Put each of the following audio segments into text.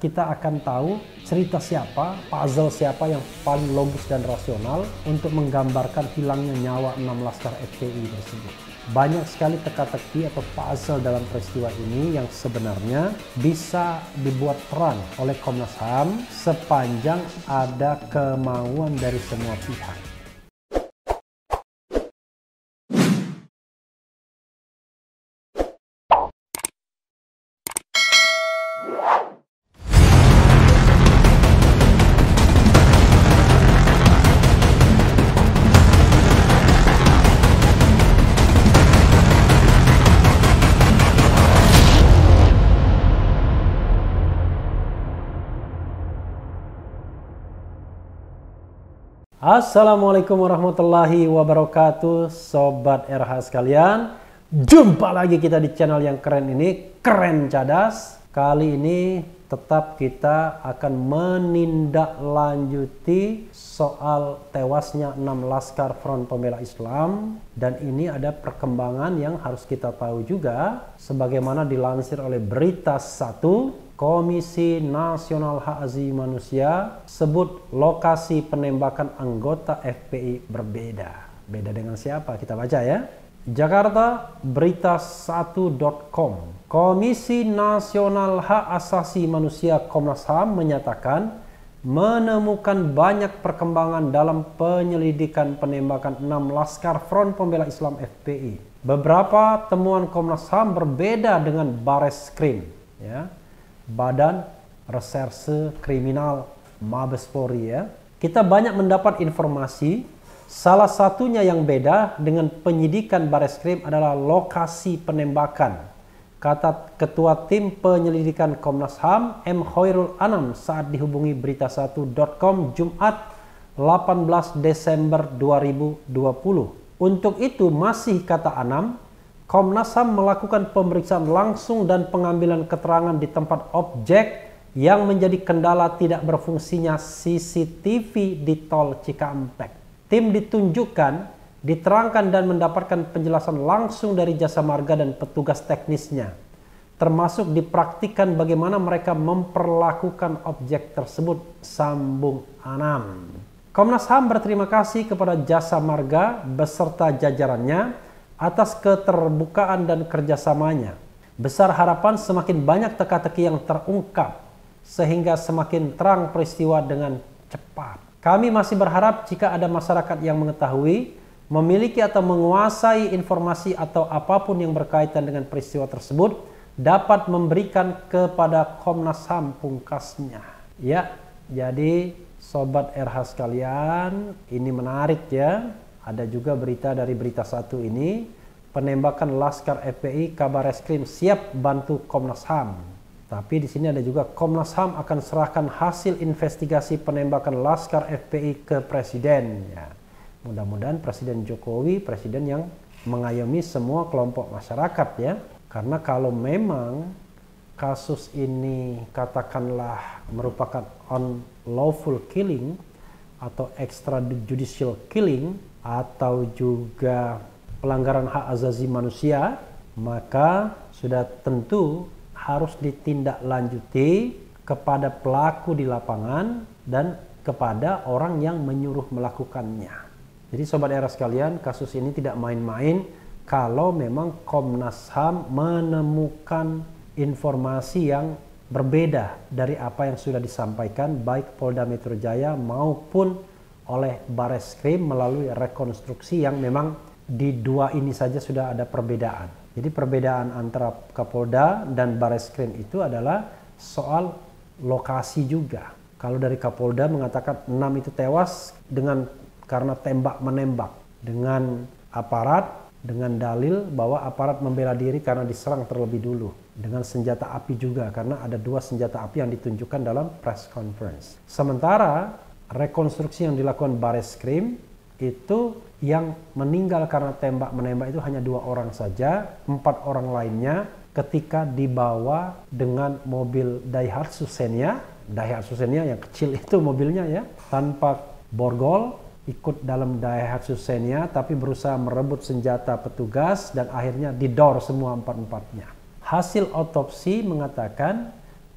Kita akan tahu cerita siapa, puzzle siapa yang paling logis dan rasional untuk menggambarkan hilangnya nyawa 6 laskar FPI tersebut. Banyak sekali teka-teki atau puzzle dalam peristiwa ini yang sebenarnya bisa dibuat terang oleh Komnas HAM sepanjang ada kemauan dari semua pihak. Assalamualaikum warahmatullahi wabarakatuh, Sobat RH sekalian. Jumpa lagi kita di channel yang keren ini, Keren Cadas. Kali ini tetap kita akan menindaklanjuti soal tewasnya 6 laskar Front Pembela Islam. Dan ini ada perkembangan yang harus kita tahu juga, sebagaimana dilansir oleh Berita 1. Komisi Nasional Hak Asasi Manusia sebut lokasi penembakan anggota FPI berbeda. Beda dengan siapa? Kita baca ya. Jakarta, berita1.com. Komisi Nasional Hak Asasi Manusia Komnas HAM menyatakan menemukan banyak perkembangan dalam penyelidikan penembakan 6 laskar Front Pembela Islam FPI. Beberapa temuan Komnas HAM berbeda dengan Bareskrim, ya. Badan Reserse Kriminal Mabes Polri, ya. Kita banyak mendapat informasi, salah satunya yang beda dengan penyidikan Bareskrim adalah lokasi penembakan, kata Ketua Tim Penyelidikan Komnas HAM M. Khairul Anam saat dihubungi berita1.com Jumat 18 Desember 2020. Untuk itu masih kata Anam, Komnas HAM melakukan pemeriksaan langsung dan pengambilan keterangan di tempat objek yang menjadi kendala tidak berfungsinya CCTV di Tol Cikampek. Tim ditunjukkan, diterangkan dan mendapatkan penjelasan langsung dari jasa marga dan petugas teknisnya, termasuk dipraktikkan bagaimana mereka memperlakukan objek tersebut, sambung Anam. Komnas HAM berterima kasih kepada jasa marga beserta jajarannya atas keterbukaan dan kerjasamanya. Besar harapan semakin banyak teka-teki yang terungkap, sehingga semakin terang peristiwa dengan cepat. Kami masih berharap jika ada masyarakat yang mengetahui, memiliki atau menguasai informasi atau apapun yang berkaitan dengan peristiwa tersebut, dapat memberikan kepada Komnas HAM, pungkasnya. Ya, jadi Sobat RH sekalian, ini menarik ya. Ada juga berita dari Berita 1 ini, penembakan laskar FPI, kabar Bareskrim siap bantu Komnas HAM. Tapi di sini ada juga Komnas HAM akan serahkan hasil investigasi penembakan laskar FPI ke Presiden. Ya, mudah-mudahan Presiden Jokowi, presiden yang mengayomi semua kelompok masyarakat ya. Karena kalau memang kasus ini katakanlah merupakan unlawful killing atau extrajudicial killing, atau juga pelanggaran hak asasi manusia, maka sudah tentu harus ditindaklanjuti kepada pelaku di lapangan dan kepada orang yang menyuruh melakukannya. Jadi Sobat era sekalian, kasus ini tidak main-main kalau memang Komnas HAM menemukan informasi yang berbeda dari apa yang sudah disampaikan baik Polda Metro Jaya maupun oleh Bareskrim melalui rekonstruksi yang memang di dua ini saja sudah ada perbedaan. Jadi perbedaan antara Kapolda dan Bareskrim itu adalah soal lokasi juga. Kalau dari Kapolda mengatakan 6 itu tewas karena tembak-menembak dengan aparat, dengan dalil bahwa aparat membela diri karena diserang terlebih dulu. Dengan senjata api juga, karena ada 2 senjata api yang ditunjukkan dalam press conference. Sementara rekonstruksi yang dilakukan Bareskrim itu yang meninggal karena tembak-menembak itu hanya 2 orang saja, 4 orang lainnya ketika dibawa dengan mobil Daihatsu Xenia yang kecil itu mobilnya ya, tanpa borgol, ikut dalam Daihatsu Xenia tapi berusaha merebut senjata petugas dan akhirnya didor semua 4-4-nya. Hasil otopsi mengatakan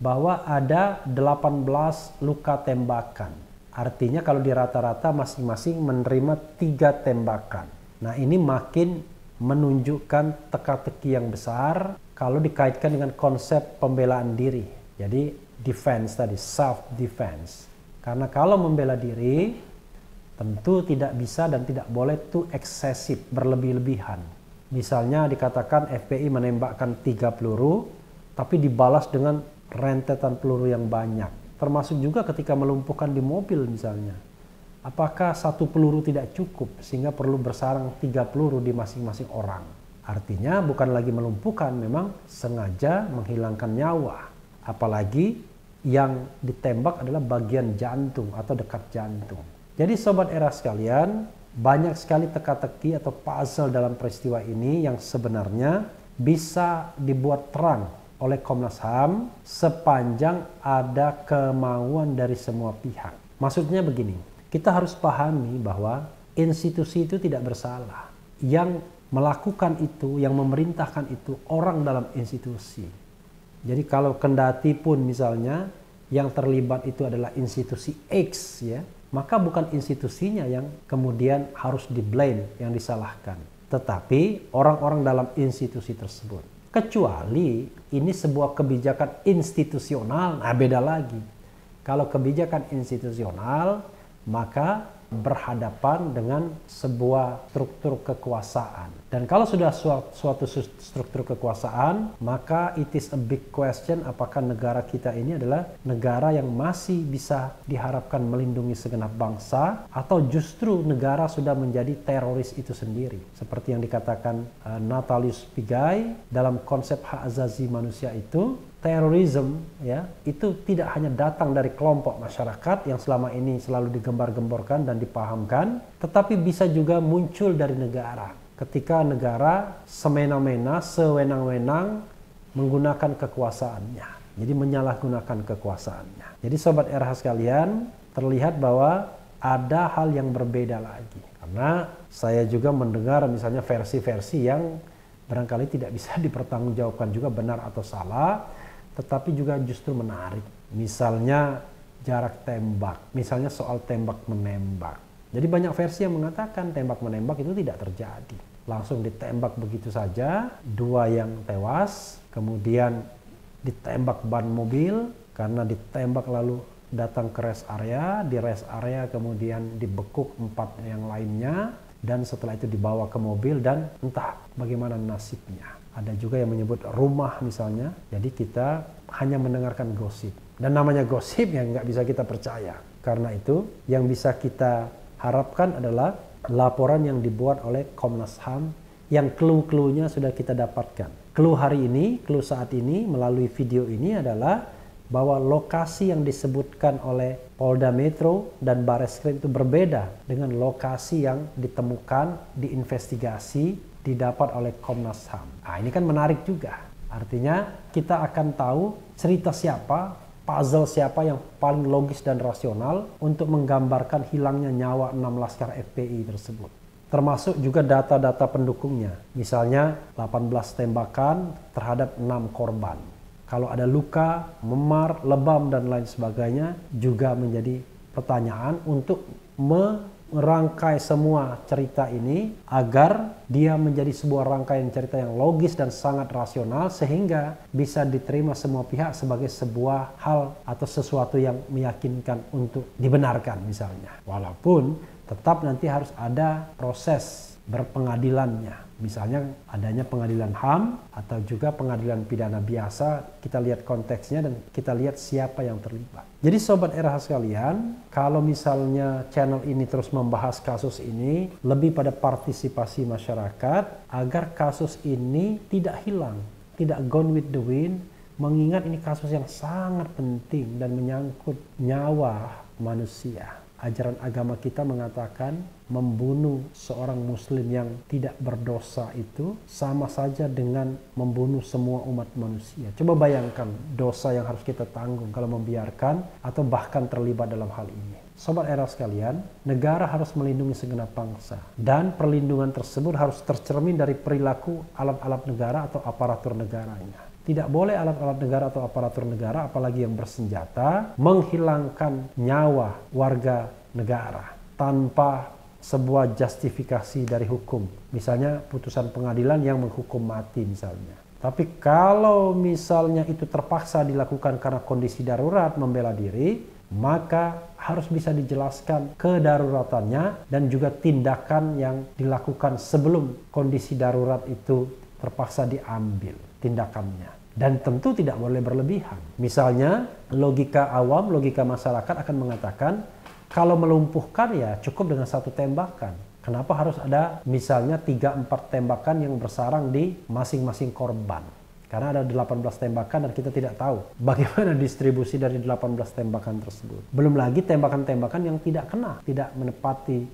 bahwa ada 18 luka tembakan. Artinya kalau di rata-rata masing-masing menerima 3 tembakan. Nah, ini makin menunjukkan teka-teki yang besar kalau dikaitkan dengan konsep pembelaan diri. Jadi defense tadi, self defense. Karena kalau membela diri tentu tidak bisa dan tidak boleh too excessive, berlebih-lebihan. Misalnya dikatakan FPI menembakkan 3 peluru tapi dibalas dengan rentetan peluru yang banyak. Termasuk juga ketika melumpuhkan di mobil misalnya. Apakah 1 peluru tidak cukup sehingga perlu bersarang 3 peluru di masing-masing orang? Artinya bukan lagi melumpuhkan, memang sengaja menghilangkan nyawa. Apalagi yang ditembak adalah bagian jantung atau dekat jantung. Jadi sobat era sekalian, banyak sekali teka-teki atau puzzle dalam peristiwa ini yang sebenarnya bisa dibuat terang oleh Komnas HAM sepanjang ada kemauan dari semua pihak. Maksudnya begini, kita harus pahami bahwa institusi itu tidak bersalah. Yang melakukan itu, yang memerintahkan itu orang dalam institusi. Jadi kalau kendati pun misalnya yang terlibat itu adalah institusi X ya, maka bukan institusinya yang kemudian harus di-blame, yang disalahkan. Tetapi orang-orang dalam institusi tersebut. Kecuali ini sebuah kebijakan institusional, nah beda lagi. Kalau kebijakan institusional, maka berhadapan dengan sebuah struktur kekuasaan. Dan kalau sudah suatu struktur kekuasaan, maka it is a big question apakah negara kita ini adalah negara yang masih bisa diharapkan melindungi segenap bangsa atau justru negara sudah menjadi teroris itu sendiri. Seperti yang dikatakan Natalius Pigai dalam konsep hak asasi manusia itu, terorisme ya itu tidak hanya datang dari kelompok masyarakat yang selama ini selalu digembar-gemborkan dan dipahamkan, tetapi bisa juga muncul dari negara. Ketika negara semena-mena, sewenang-wenang menggunakan kekuasaannya. Jadi menyalahgunakan kekuasaannya. Jadi sobat RH sekalian, terlihat bahwa ada hal yang berbeda lagi. Karena saya juga mendengar misalnya versi-versi yang barangkali tidak bisa dipertanggungjawabkan juga benar atau salah, tetapi juga justru menarik. Misalnya jarak tembak, misalnya soal tembak menembak. Jadi banyak versi yang mengatakan tembak menembak itu tidak terjadi. Langsung ditembak begitu saja, 2 yang tewas, kemudian ditembak ban mobil, karena ditembak lalu datang ke rest area, di rest area kemudian dibekuk 4 yang lainnya, dan setelah itu dibawa ke mobil dan entah bagaimana nasibnya. Ada juga yang menyebut rumah misalnya, jadi kita hanya mendengarkan gosip. Dan namanya gosip yang nggak bisa kita percaya. Karena itu yang bisa kita harapkan adalah laporan yang dibuat oleh Komnas HAM yang clue-cluenya sudah kita dapatkan. Clue hari ini, clue saat ini melalui video ini adalah bahwa lokasi yang disebutkan oleh Polda Metro dan Bareskrim itu berbeda dengan lokasi yang ditemukan, diinvestigasi, didapat oleh Komnas HAM. Nah, ini kan menarik juga. Artinya kita akan tahu cerita siapa, puzzle siapa yang paling logis dan rasional untuk menggambarkan hilangnya nyawa 6 laskar FPI tersebut. Termasuk juga data-data pendukungnya. Misalnya 18 tembakan terhadap 6 korban. Kalau ada luka, memar, lebam, dan lain sebagainya juga menjadi pertanyaan untuk merangkai semua cerita ini agar dia menjadi sebuah rangkaian cerita yang logis dan sangat rasional sehingga bisa diterima semua pihak sebagai sebuah hal atau sesuatu yang meyakinkan untuk dibenarkan misalnya. Walaupun tetap nanti harus ada proses berpengadilannya. Misalnya adanya pengadilan HAM atau juga pengadilan pidana biasa, kita lihat konteksnya dan kita lihat siapa yang terlibat. Jadi sobat RH sekalian, kalau misalnya channel ini terus membahas kasus ini, lebih pada partisipasi masyarakat agar kasus ini tidak hilang, tidak gone with the wind, mengingat ini kasus yang sangat penting dan menyangkut nyawa manusia. Ajaran agama kita mengatakan membunuh seorang muslim yang tidak berdosa itu sama saja dengan membunuh semua umat manusia. Coba bayangkan dosa yang harus kita tanggung kalau membiarkan atau bahkan terlibat dalam hal ini. Sobat era sekalian, negara harus melindungi segenap bangsa. Dan perlindungan tersebut harus tercermin dari perilaku alat-alat negara atau aparatur negaranya. Tidak boleh alat-alat negara atau aparatur negara, apalagi yang bersenjata, menghilangkan nyawa warga negara tanpa sebuah justifikasi dari hukum. Misalnya putusan pengadilan yang menghukum mati misalnya. Tapi kalau misalnya itu terpaksa dilakukan karena kondisi darurat membela diri, maka harus bisa dijelaskan kedaruratannya dan juga tindakan yang dilakukan sebelum kondisi darurat itu terpaksa diambil tindakannya. Dan tentu tidak boleh berlebihan. Misalnya logika awam, logika masyarakat akan mengatakan kalau melumpuhkan ya cukup dengan 1 tembakan. Kenapa harus ada misalnya 3-4 tembakan yang bersarang di masing-masing korban? Karena ada 18 tembakan dan kita tidak tahu bagaimana distribusi dari 18 tembakan tersebut. Belum lagi tembakan-tembakan yang tidak kena, tidak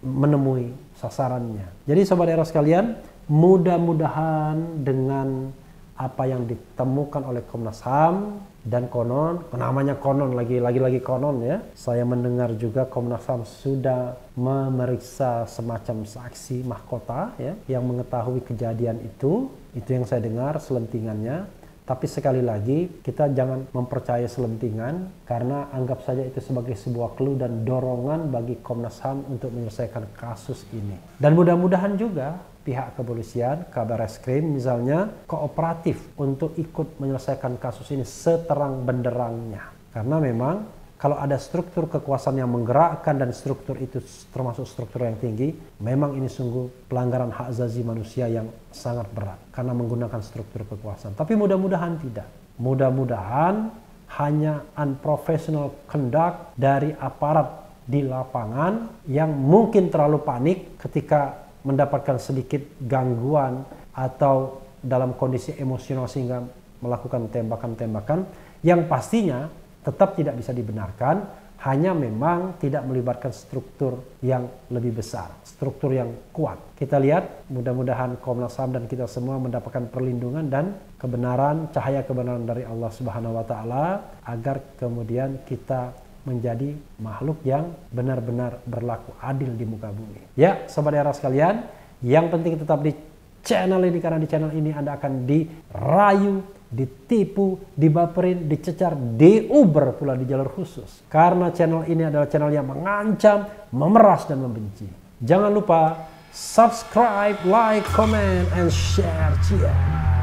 menemui sasarannya. Jadi sobat era sekalian, mudah-mudahan dengan apa yang ditemukan oleh Komnas HAM dan konon, namanya konon lagi konon ya. Saya mendengar juga Komnas HAM sudah memeriksa semacam saksi mahkota ya yang mengetahui kejadian itu yang saya dengar selentingannya. Tapi sekali lagi kita jangan mempercayai selentingan karena anggap saja itu sebagai sebuah clue dan dorongan bagi Komnas HAM untuk menyelesaikan kasus ini. Dan mudah-mudahan juga pihak kepolisian, Kabar Reskrim misalnya, kooperatif untuk ikut menyelesaikan kasus ini seterang benderangnya. Karena memang kalau ada struktur kekuasaan yang menggerakkan dan struktur itu termasuk struktur yang tinggi, memang ini sungguh pelanggaran hak asasi manusia yang sangat berat karena menggunakan struktur kekuasaan. Tapi mudah-mudahan tidak. Mudah-mudahan hanya unprofessional conduct dari aparat di lapangan yang mungkin terlalu panik ketika mendapatkan sedikit gangguan atau dalam kondisi emosional sehingga melakukan tembakan-tembakan yang pastinya tetap tidak bisa dibenarkan, hanya memang tidak melibatkan struktur yang lebih besar, struktur yang kuat. Kita lihat mudah-mudahan Komnas HAM dan kita semua mendapatkan perlindungan dan kebenaran, cahaya kebenaran dari Allah Subhanahu wa taala agar kemudian kita menjadi makhluk yang benar-benar berlaku adil di muka bumi. Ya, sobat era sekalian, yang penting tetap di channel ini karena di channel ini Anda akan dirayu, ditipu, dibaperin, dicecar, diuber pula di jalur khusus. Karena channel ini adalah channel yang mengancam, memeras dan membenci. Jangan lupa subscribe, like, comment, and share. Cheers.